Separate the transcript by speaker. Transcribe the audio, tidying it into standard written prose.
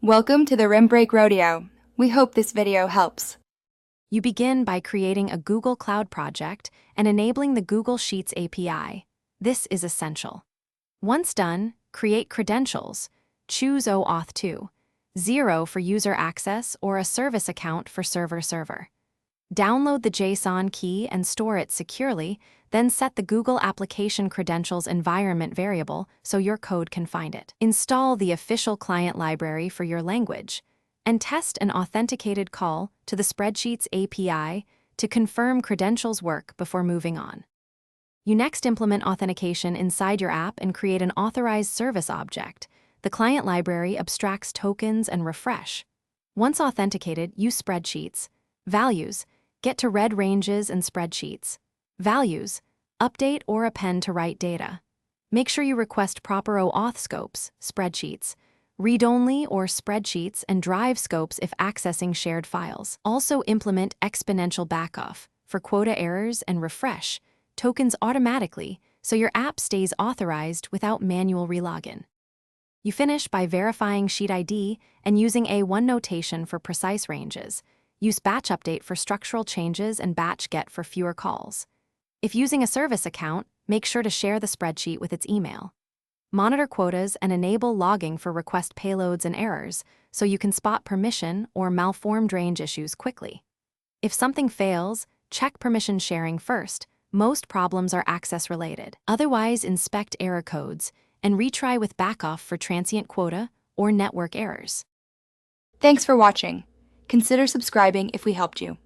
Speaker 1: Welcome to the Rim Break Rodeo. We hope this video helps.
Speaker 2: You begin by creating a Google Cloud project and enabling the Google Sheets API. This is essential. Once done, create credentials. Choose OAuth 2, 0 for user access or a service account for server. Download the JSON key and store it securely, then set the Google Application Credentials environment variable so your code can find it. Install the official client library for your language, and test an authenticated call to the Spreadsheets API to confirm credentials work before moving on. You next implement authentication inside your app and create an authorized service object. The client library abstracts tokens and refresh. Once authenticated, use spreadsheets. Values. Get to read ranges and spreadsheets. Values. Update or append to write data. Make sure you request proper OAuth scopes, spreadsheets, read-only or spreadsheets, and drive scopes if accessing shared files. Also implement exponential backoff for quota errors and refresh tokens automatically so your app stays authorized without manual relogin. You finish by verifying sheet ID and using A1 notation for precise ranges. Use batch update for structural changes and batch get for fewer calls. If using a service account, make sure to share the spreadsheet with its email. Monitor quotas and enable logging for request payloads and errors so you can spot permission or malformed range issues quickly. If something fails, check permission sharing first. Most problems are access-related. Otherwise, inspect error codes and retry with backoff for transient quota or network errors.
Speaker 1: Thanks for watching. Consider subscribing if we helped you.